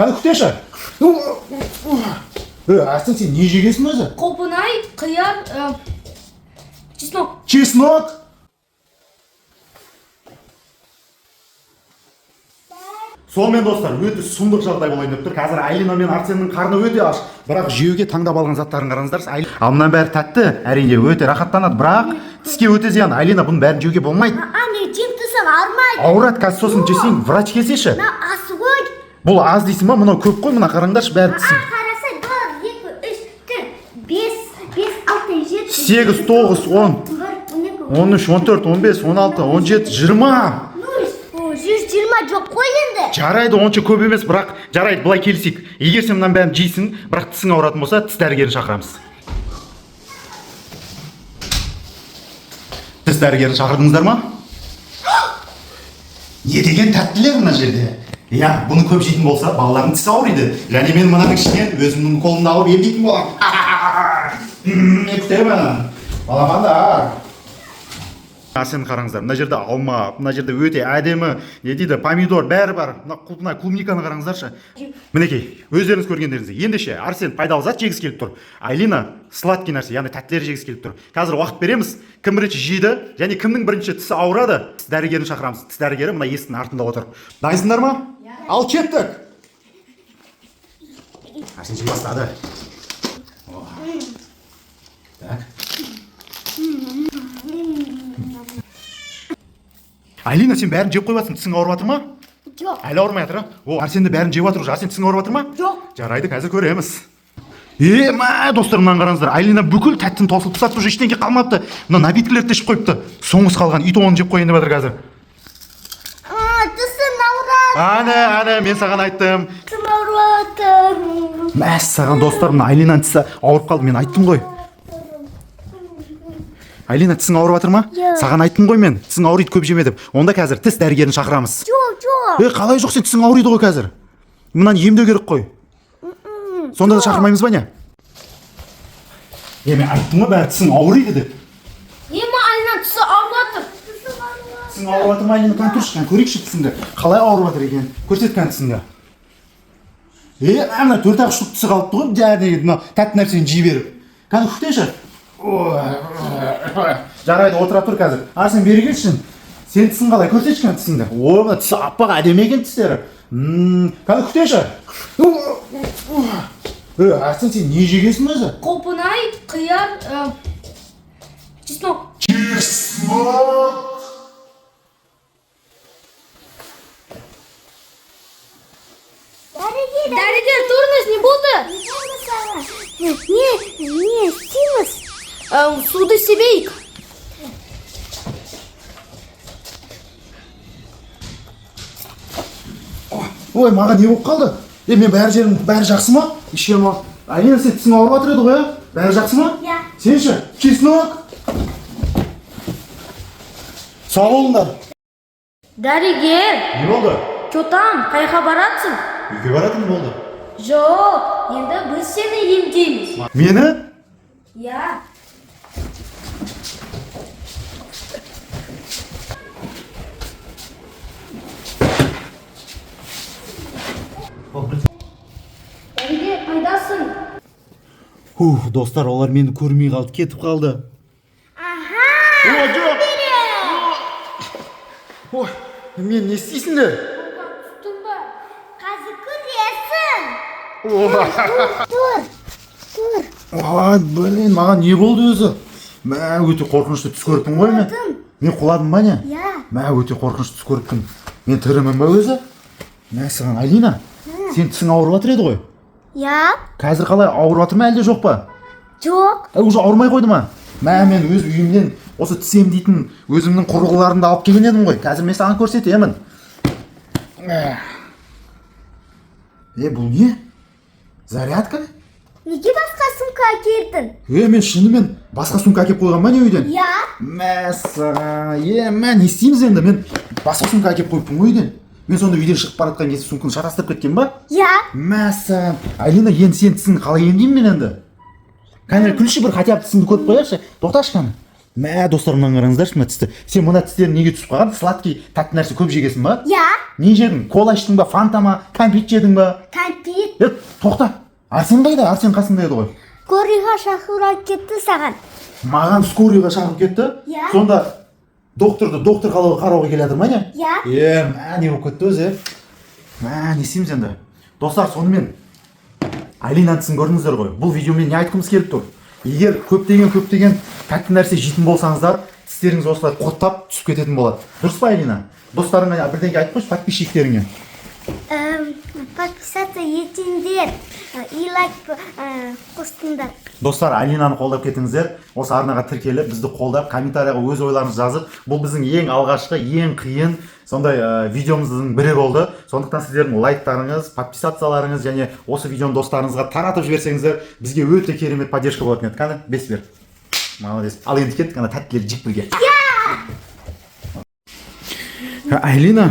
Кәне күтеші. Арсен, сен не жегесің өзі? Құлпынай, қияр, чеснок. Чеснок? Сонымен достар, өте сұмдық жағдай болайын деп тұр. Қазір Айлина мен Арсеннің қарны өте аш. Бірақ жеуге таңдап алған заттарын қараңыздар. Ал мына бәрі тәтті, әрине өте рахаттанады, бірақ тіске өте зиян. Айлина, бұның бәрін жеуге болмайды. Не жеп тұрсаң ауырмайды. Ауырады, қазір сосын жесең, врач келсеші. Ас ғой. Бұл аз дейсің ба? Мынау көп қой, мына қараңдаршы, бәрі тісің. Қараса, 1, 2, 3, 4, 5, 6, 7, 8, 9, 10, 13, 14, 15, 16, 17, 20. 120 жоқ қой енді. Жарайды, онша көп емес, бірақ жарайды, былай келісейік. Егер сен мынаны бәрін жейсің, бірақ тісің ауыратын болса, тіс дәрігерін шақырамыз. Тіс дәрігерін шақырдыңыздар ма? Не деген тәттілер мына жерде? Иә, бұны көп жейтін болса, балалардың тісі ауырады. Және мен мынаның ішінен өзімнің қолымды алып емдейтін боламын. Мен күтемін. Балапандар. Арсен, қараңыздар, мына жерде алма, мына жерде өте әдемі, не дейді, помидор, бәрі бар. Мына клубниканы қараңыздаршы. Мінекей, өздеріңіз көргендеріңіз. Ендеше Арсен пайдалы зат жегісі келіп тұр. Айлина сладкий нәрсе, яғни тәттілер жегісі келіп тұр. Қазір уақыт береміз. Кім бірінші жейді, және кімнің бірінші тісі ауырады, тіс дәрігерін шақырамыз. Тіс дәрігері мына есіктің артында отыр. Дайынсыңдар ма? Ал кеттік. Арсен жей бастады. Так. Айлина, сен бәрін жеп қойып жатсың, тісің ауырып жатыр ма? Жоқ. Әлі ауырмай жатыр, а? Арсен де бәрін жеп жатыр, Арсен тісің ауырып жатыр ма? Жоқ. Жарайды, қазір көреміз. Достар, мынаны қараңыздар. Айлина бүкіл тәттін тосылып тастады, уже ештеңе қалмапты. Мына напиткілерді ішіп қойыпты. Соңғысы қалған ит оны жеп қояйын деп жатыр қазір. Тісім ауырады. Ана, мен саған айттым. Тісім ауырады. Саған достар, мына Айлинаның тісі ауырып қалды, мен айттым ғой. Айлина, тісің ауырып жатыр ма? Саған айттым ғой мен, тісің ауырайды, көп жеме деп. Онда қазір тіс дәрігерін шақырамыз. Жоқ. Қалай жоқ, сен тісің ауырайды ғой қазір. Мынаны емдеу керек қой. Сонда да шақырмаймыз ба не? Мен айттым ғой, бәрі тісің ауырайды деп. Айлина тісі ауырып жатыр. Тісің ауырып жатыр ма, Айлина? Кәне тұршы, көрейікші тісіңді. Қалай ауырып жатыр екен? Көрсет кәне тісіңді. Мына 4-ақ штук тісі қалыпты ғой, тәтті нәрсені жей беріп. Кәне күтеші. Жарайды, отыра тұр қазір. Арсен, бері келшін. Сен тісің қалай, көрсетші кәне тісіңді. Мына тісі аппақ, әдемі екен тістері. Кәне күтеші. Арсен, сен не жегесің өзі? Құлпынай, қияр, чеснок. Чеснок! Дәрігер, тұрыңыз, не болды? Не істейміз? Суды себейік. Ой, маған не болып қалды? Мен бәрі жерім, бәрі жақсы ма? Ішке ма? Айлина, сен тісің ауырып жатыр еді ғой, а? Бәрі жақсы ма? Иә. Сен ше, чеснок? Сау болыңдар. Дәрігер, Не болды? че там, қайға баратсың? Үйге баратын болды. Жоқ, енді біз сені емдейміз. Мені? Иә. Дәрігер, қайдасың? Достар, олар мені көрмей қалды, кетіп қалды. Жоқ! Ой, мен не істейсіңдер? Түстің ба? Қазір көресің. Тұр. Блин, маған не болды өзі? Өте қорқынышты түс көріптім ғой мен. Мен құладым ба не? Иә. Өте қорқынышты түс көріптім. Мен тірімін ба өзі? Саған, Айлина, сен тісің ауырып жатыр еді ғой? Иә. Қазір қалай, ауырып жатыр ма әлде жоқ па? Жоқ. Уже ауырмай қойды ма? Мен өз үйімнен осы тіс емдейтін өзімнің құрылғыларымды алып келген едім ғой. Қазір мен саған көрсетемін. Бұл не? Зарядка? Неге басқа сумка әкелдің? Мен шынымен басқа сумка әкеп қойған ба не үйден? Иә. Не істейміз енді? Мен басқа сумка әкеп қойыппын ғой үйден. Мен сонда үйден шығып бара жатқан кезде сумканы шатастырып кеткен ба? Иә. Айлина, енді сен тісіңді қалай емдеймін мен енді? Кәне күлші, бір хотя бы тісіңді көріп қояқшы. Тоқташы кәне. Мә, достар, мынаны қараңыздаршы, мына тісті. Сен мына тістерің неге түсіп қалған? Сладкий, тәтті нәрсе көп жегесің ба? Я. Не жедің? Кола іштің ба, фанта ма, кәмпит жедің ба? Кәмпит. Тоқта. Арсен қайда? Арсен қасында еді ғой. Скорыйға шақырып кетті саған. Маған скорыйға шақырып кетті? Я. Сонда доктор қарауға келе жатыр ма не? Я. Мә, не болып кетті өзі? Мә, не істейміз енді? Достар, сонымен Алинаны тісін көрдіңіздер ғой. Бұл видеомен не айтқымыз келіп тұр? Егер көптеген тәтті нәрсе жейтін болсаңыздар, тістеріңіз осылай қоттап түсіп кететін болады. Дұрыс па, Алина? Достарыңа бірдеңе айтып қойшы, подписчиктеріңе. Подписаться етіңдер. И лайк қостыңдар. Достар, Алинаны қолдап кетіңіздер. Осы арнаға тіркеліп, бізді қолдап, комментарияға өз ойларыңызды жазып, бұл біздің ең алғашқы, ең қиын сондай видеомыздың бірі болды. Сондықтан сіздердің лайктарыңыз, подписацияларыңыз және осы видеоны достарыңызға таратып жіберсеңіздер, бізге өте керемет поддержка болатын еді. Қане, бесілер. Молодец. Ал енді кеттік, ана тәттілерді жеп бірге. Алина,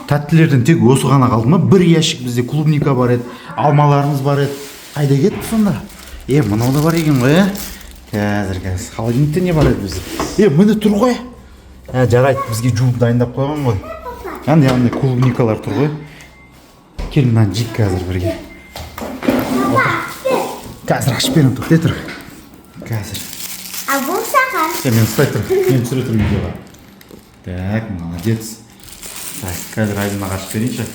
тәттілерден тек осы ғана қалды ма? Бір ящик бізде клубника бар еді, алмаларымыз бар еді. Қайда кетті сонда? Мынау да бар екен ғой, Қазір. Холодильникте не бар еді бізде? Міне тұр ғой. Жарайды, бізге жуып дайындап қойған ғой. Андай клубникалар тұр ғой. Кел мынаны жейік қазір бірге. Қазір ашып берем, тоқтай тұр. Қазір. А бұл саған. Мен ұстай тұр, мен түсіре тұр видеоға. Так, молодец. Қазір Алинаға ашып берейінші.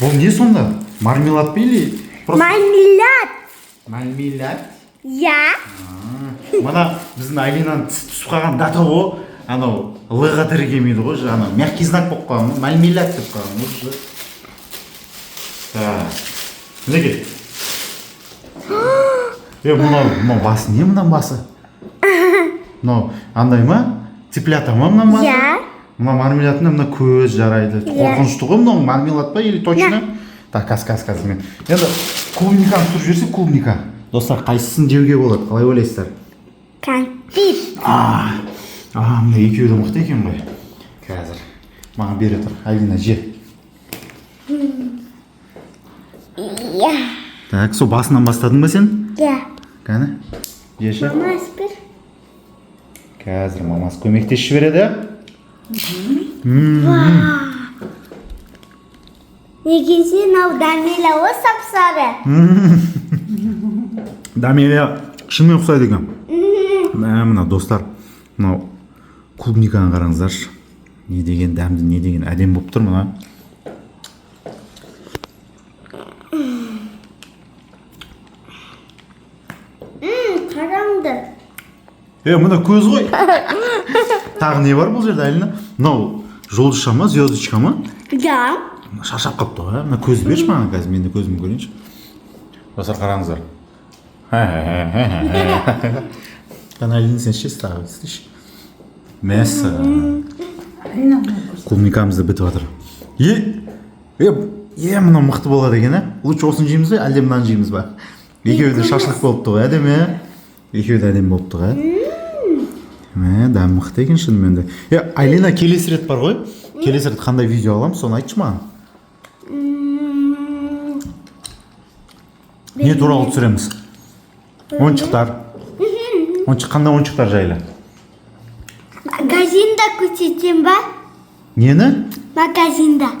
Бұл не сонда? Мармелад ба или? Мармелад. Мармелад? Я. Мана біздің Алинаның түсіп қалған дата ғой. Анау лыға тіркемейді ғой, анау мягкий знак болып қалған, мармелад деп қалған. Мінеке. Мынау басы не мынау басы? Мынау андай ма? Цыплята ма мынау басы? Я. Мына мармелядына мына көз жарайды. Қорқынышты ғой мынау мармелад па или точно? Так, қазір мен. Енді клубниканы тұрып жіберсек, клубника. Достар, қайсысын жеуге болады? Қалай ойлайсыздар? Кәмпит. Мына екеуі де мықты екен ғой. Қазір маған бере тұр. Алина, же. Я. Так, сол басынан бастадың ба сен? Я. Қане? Жеші. Мама спір. Қазір мамасы көмектесіп жібереді. Неге сен ау Дамила о сап-сары? Дамила шынымен ұқсайды екен. Мына достар, мынау клубниканы қараңыздаршы. Не деген дәмді, не деген әдем болып тұр мына. Қараңды. Мына көз ғой. Тағы не бар бұл жерде, Алина? Мынау жұлдызша ма, звездочка ма? Я. Шаршап қапты ғой, мына көз берші маған, қазір мен де көзімді көрейінші. Достар, қараңыздар. Алина, сен ішесіз тағы, істейші. Мәссі. Клубникамызды бітіп жатыр. Мынау мықты болады екен, лучше осын жейміз бе, әлде мынаны жейміз ба? Екеуі де шашлық болыпты ғой, әдемі? Екеуі де әдем болыпты ғой. Дәм мықты екен шынымен де. Алина, келесі рет бар ғой? Келесі рет қандай видео аламыз, соны айтшы маған. Не туралы түсіреміз? Ойыншықтар. Қандай ойыншықтар жайлы? Магазинда көрсетем ба? Нені? Магазинда.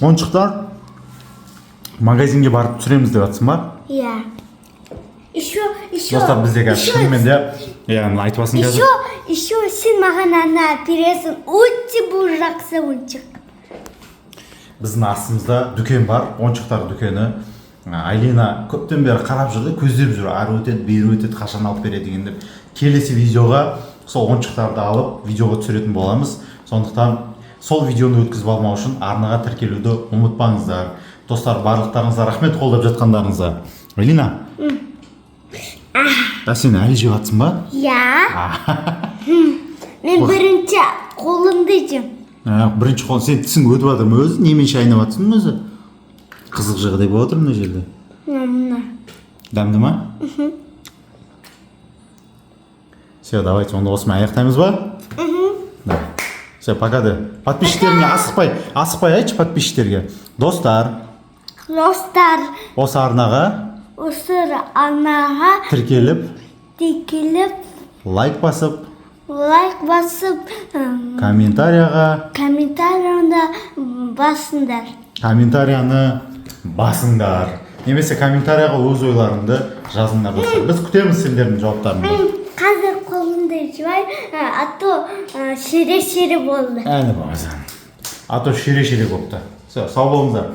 Ойыншықтар магазинге барып түсіреміз деп жатсың ба? Я. Еще. Достар, бізде қазір шынымен де айтып басын қазір. Еще сен маған ана бересің. Өте бұл жақсы ойыншық. Біздің астымызда дүкен бар, ойыншықтар дүкені. Алина көптен бері қарап жүрді, көздеп жүр, ары өтеді, бері өтеді, қашан алып береді деген деп. Келесі видеоға сол ойыншықтарды алып, видеоға түсіретін боламыз. Сондықтан сол видеоны өткізіп алмау үшін арнаға тіркелуді ұмытпаңыздар. Достар, барлықтарыңызға рахмет қолдап жатқандарыңызға. Алина. Сен әлі жеп жатсың ба? Я. Мен бірінші қолымды жем. Бірінші қолын, сен тісің өтіп жатыр ма өзі? Немен шайнап жатсың өзі? Қызық жағдай болып отыр мына жерде. Дәмді ма? Все, давайте онда осымен аяқтаймыз ба? Да. Все, пока де. Подписчиктеріңе асықпай айтшы подписчиктерге. Достар. Достар. Осы арнаға ұсыр арнаға тіркеліп текіліп лайк басып лайк басып комментарияны басыңдар немесе комментарияға өз ойларыңды жазыңдар достар. Біз күтеміз сендердің жауаптарыңды. қазір қолымда жуай ато шере болды Әлі болмаса. Ато шире болыпты. Сау болыңыздар.